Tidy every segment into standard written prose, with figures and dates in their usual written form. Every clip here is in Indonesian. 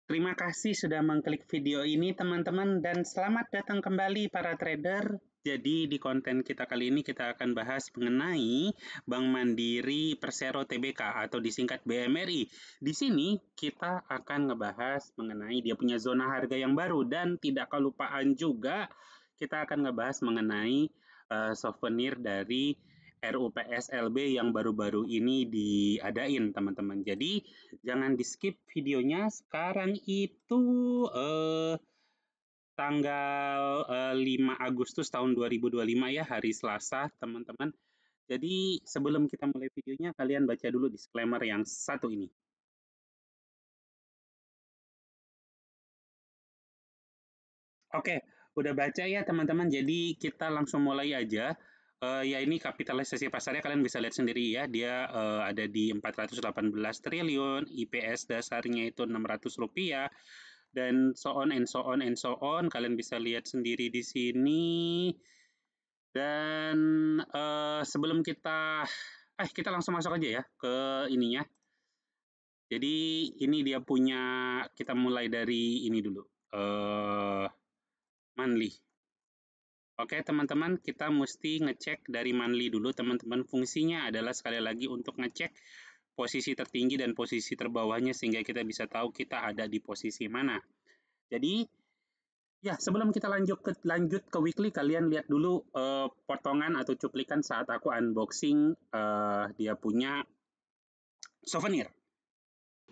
Terima kasih sudah mengklik video ini teman-teman dan selamat datang kembali para trader. Jadi di konten kita kali ini kita akan bahas mengenai Bank Mandiri Persero Tbk atau disingkat BMRI. Di sini kita akan ngebahas mengenai dia punya zona harga yang baru dan tidak kelupaan juga kita akan ngebahas mengenai souvenir dari RUPSLB yang baru-baru ini diadain teman-teman. Jadi jangan di skip videonya. Sekarang itu tanggal 5 Agustus tahun 2025 ya, hari Selasa teman-teman. Jadi sebelum kita mulai videonya, kalian baca dulu disclaimer yang satu ini. Oke, udah baca ya teman-teman. Jadi kita langsung mulai aja. Ya ini kapitalisasi pasarnya kalian bisa lihat sendiri ya. Dia ada di 418 triliun, IPS dasarnya itu Rp600 dan so on and so on and so on. Kalian bisa lihat sendiri di sini. Dan sebelum kita langsung masuk aja ya ke ininya. Jadi ini dia punya, kita mulai dari ini dulu. Monthly. Oke teman-teman, kita mesti ngecek dari monthly dulu teman-teman. Fungsinya adalah sekali lagi untuk ngecek posisi tertinggi dan posisi terbawahnya sehingga kita bisa tahu kita ada di posisi mana. Jadi ya sebelum kita lanjut ke weekly, kalian lihat dulu potongan atau cuplikan saat aku unboxing dia punya souvenir.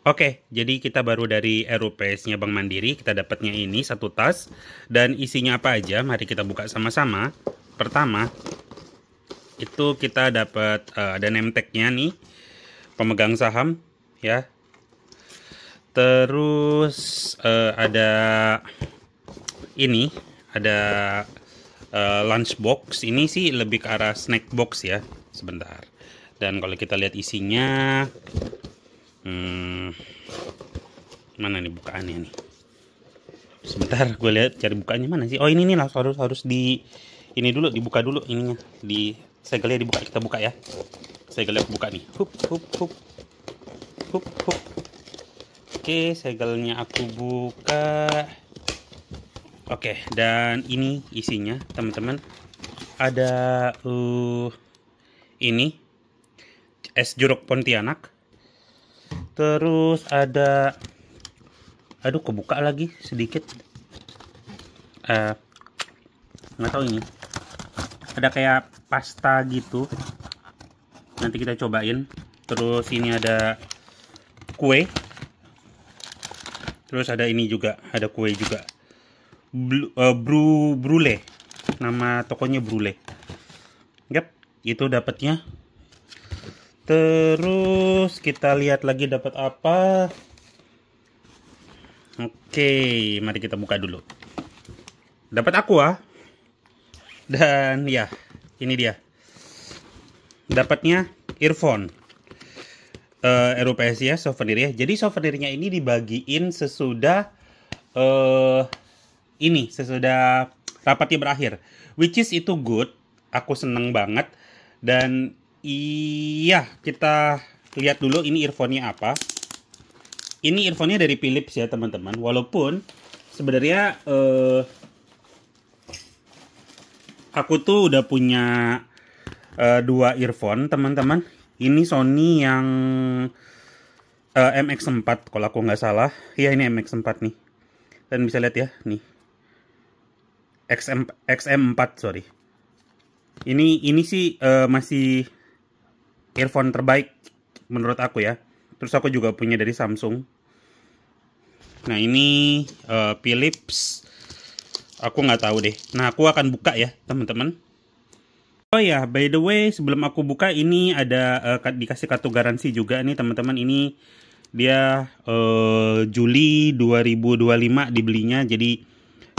Oke, jadi kita baru dari RUPS-nya Bank Mandiri, kita dapatnya ini satu tas, dan isinya apa aja, mari kita buka sama-sama. Pertama, itu kita dapat ada name tag-nya nih, pemegang saham, ya. Terus ada ini, ada lunchbox, ini sih lebih ke arah snack box ya, sebentar. Dan kalau kita lihat isinya, mana nih bukaannya nih? Sebentar, gue lihat cari bukaannya mana sih? Oh ini nih harus di ini dulu, dibuka dulu ininya. Segelnya dibuka, kita buka ya. Segelnya buka nih. Hup. Oke, segelnya aku buka. Oke, dan ini isinya teman-teman. Ada ini es jeruk Pontianak. Terus ada, aduh kebuka lagi sedikit, nggak tahu ini, ada kayak pasta gitu, nanti kita cobain. Terus ini ada kue, terus ada ini juga, ada kue juga, Brule, nama tokonya Brule. Yap, itu dapatnya. Terus kita lihat lagi dapat apa. Oke, mari kita buka dulu. Dapat aqua. Dan ya, ini dia. Dapatnya earphone. RUPS ya, souvenir ya. Jadi souvenirnya ini dibagiin sesudah sesudah rapatnya berakhir. Which is itu good. Aku seneng banget. Dan iya, kita lihat dulu ini earphone-nya apa. Ini earphone-nya dari Philips ya teman-teman. Walaupun sebenarnya aku tuh udah punya dua earphone teman-teman. Ini Sony yang MX4 kalau aku nggak salah. Iya ini MX4 nih. Dan bisa lihat ya nih. XM4 sorry. Ini sih masih earphone terbaik menurut aku ya. Terus aku juga punya dari Samsung. Nah ini Philips. Aku nggak tahu deh. Nah aku akan buka ya teman-teman. Oh ya, by the way sebelum aku buka ini ada dikasih kartu garansi juga nih teman-teman. Ini dia Juli 2025 dibelinya. Jadi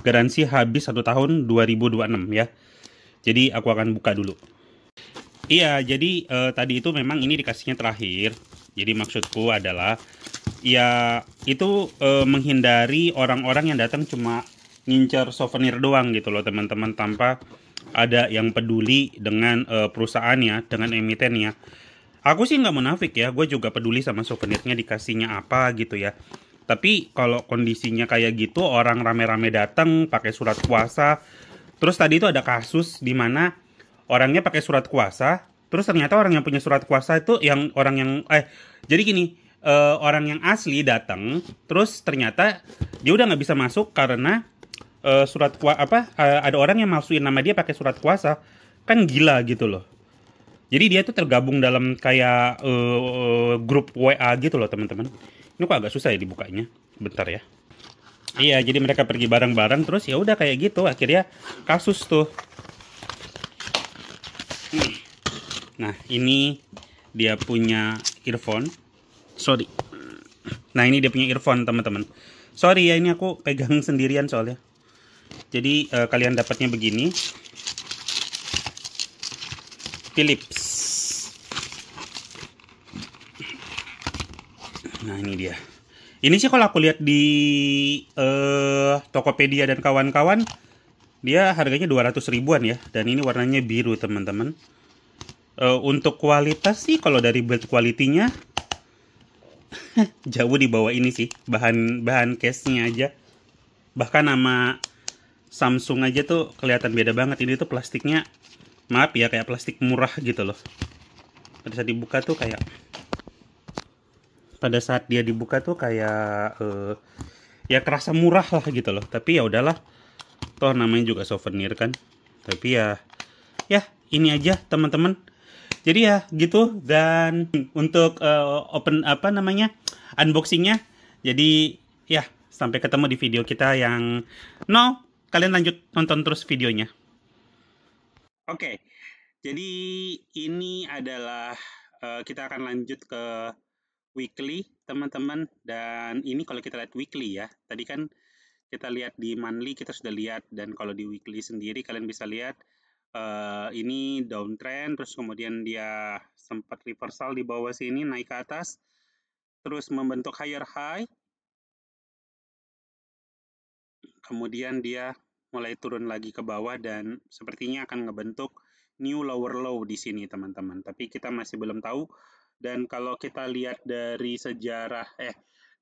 garansi habis 1 tahun 2026 ya. Jadi aku akan buka dulu. Iya, jadi tadi itu memang ini dikasihnya terakhir. Jadi maksudku adalah ya itu menghindari orang-orang yang datang cuma ngincer souvenir doang gitu loh teman-teman, tanpa ada yang peduli dengan perusahaannya, dengan emitennya. Aku sih nggak munafik ya, gue juga peduli sama souvenirnya dikasihnya apa gitu ya. Tapi kalau kondisinya kayak gitu, orang rame-rame datang pakai surat kuasa. Terus tadi itu ada kasus di mana orangnya pakai surat kuasa, terus ternyata orang yang punya surat kuasa itu yang orang yang jadi gini, orang yang asli datang, terus ternyata dia udah nggak bisa masuk karena ada orang yang masukin nama dia pakai surat kuasa. Kan gila gitu loh. Jadi dia tuh tergabung dalam kayak grup WA gitu loh teman-teman. Ini kok agak susah ya dibukanya. Bentar ya. Iya, jadi mereka pergi bareng-bareng terus ya udah kayak gitu. Akhirnya kasus tuh. Nah, ini dia punya earphone. Sorry. Nah, ini dia punya earphone teman-teman. Sorry ya, ini aku pegang sendirian soalnya. Jadi kalian dapatnya begini. Philips. Nah, ini dia. Ini sih kalau aku lihat di Tokopedia dan kawan-kawan, dia harganya 200 ribuan ya. Dan ini warnanya biru teman-teman. Untuk kualitas sih, kalau dari build quality-nya jauh di bawah ini sih. Bahan case-nya aja. Bahkan sama Samsung aja tuh kelihatan beda banget. Ini tuh plastiknya, maaf ya, kayak plastik murah gitu loh. Pada saat dibuka tuh kayak ya kerasa murah lah gitu loh. Tapi ya udahlah, toh namanya juga souvenir kan. Tapi ya ini aja teman-teman. Jadi ya gitu. Dan untuk unboxingnya. Jadi ya, sampai ketemu di video kita yang kalian lanjut nonton terus videonya. Oke, jadi ini adalah kita akan lanjut ke weekly teman-teman. Dan ini kalau kita lihat weekly ya, tadi kan kita lihat di monthly kita sudah lihat, dan kalau di weekly sendiri kalian bisa lihat ini downtrend, terus kemudian dia sempat reversal di bawah sini, naik ke atas, terus membentuk higher high, kemudian dia mulai turun lagi ke bawah dan sepertinya akan ngebentuk new lower low di sini teman-teman. Tapi kita masih belum tahu. Dan kalau kita lihat dari sejarah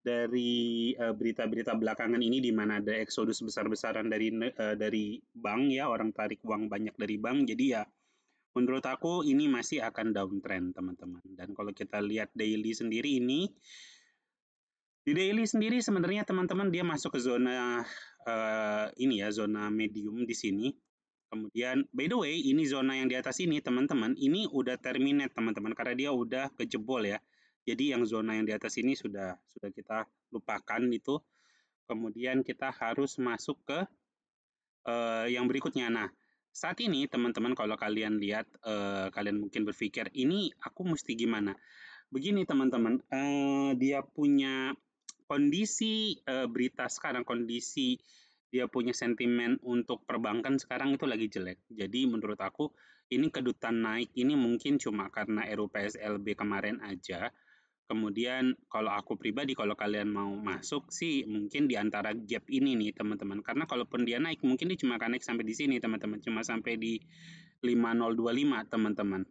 dari berita-berita belakangan ini di mana ada eksodus besar-besaran dari bank ya, orang tarik uang banyak dari bank. Jadi ya menurut aku ini masih akan downtrend teman-teman. Dan kalau kita lihat daily sendiri ini, di daily sendiri sebenarnya teman-teman dia masuk ke zona ini ya, zona medium di sini. Kemudian, by the way, ini zona yang di atas ini, teman-teman, ini udah terminate, teman-teman, karena dia udah kejebol ya. Jadi yang zona yang di atas ini sudah kita lupakan itu. Kemudian kita harus masuk ke yang berikutnya. Nah, saat ini teman-teman kalau kalian lihat, kalian mungkin berpikir, ini aku mesti gimana? Begini teman-teman, dia punya kondisi berita sekarang, kondisi dia punya sentimen untuk perbankan sekarang itu lagi jelek. Jadi menurut aku ini kedutan naik ini mungkin cuma karena RUPSLB kemarin aja. Kemudian kalau aku pribadi, kalau kalian mau masuk sih mungkin di antara gap ini nih teman-teman. Karena kalaupun dia naik mungkin dia cuma akan naik sampai di sini teman-teman, cuma sampai di 5025 teman-teman.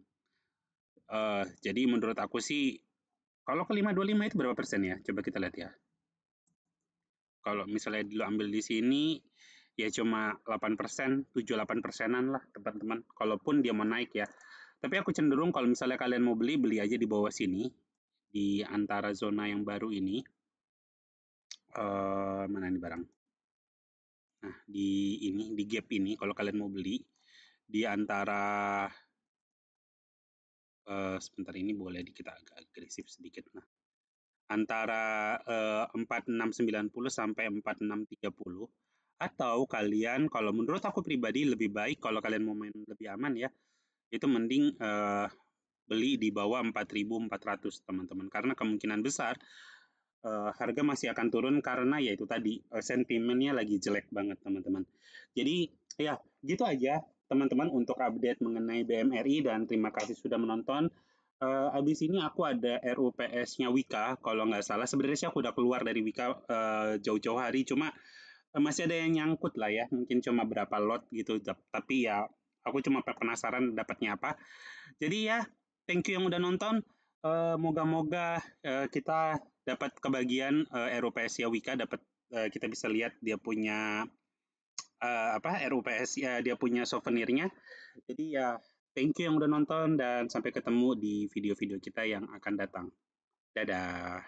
Jadi menurut aku sih kalau ke 525 itu berapa persen ya? Coba kita lihat ya. Kalau misalnya dulu ambil di sini, ya cuma 8%, 7-8%an lah teman-teman. Kalaupun dia mau naik ya. Tapi aku cenderung kalau misalnya kalian mau beli, beli aja di bawah sini. Di antara zona yang baru ini. Mana nih barang? Nah, di gap ini, kalau kalian mau beli, di antara, sebentar ini boleh kita agak agresif sedikit. Nah, antara 4690 sampai 4630, atau kalian kalau menurut aku pribadi lebih baik kalau kalian mau main lebih aman ya, itu mending beli di bawah 4400 teman-teman, karena kemungkinan besar harga masih akan turun karena yaitu tadi sentimennya lagi jelek banget teman-teman. Jadi ya gitu aja teman-teman untuk update mengenai BMRI, dan terima kasih sudah menonton. Abis ini aku ada RUPS-nya Wika, kalau nggak salah. Sebenarnya sih aku udah keluar dari Wika jauh-jauh hari, cuma masih ada yang nyangkut lah ya. Mungkin cuma berapa lot gitu, tapi ya aku cuma penasaran dapatnya apa. Jadi ya, thank you yang udah nonton. Moga-moga kita dapat kebagian RUPS ya Wika, dapat kita bisa lihat dia punya apa RUPS ya, dia punya souvenirnya. Jadi ya thank you yang udah nonton dan sampai ketemu di video-video kita yang akan datang. Dadah.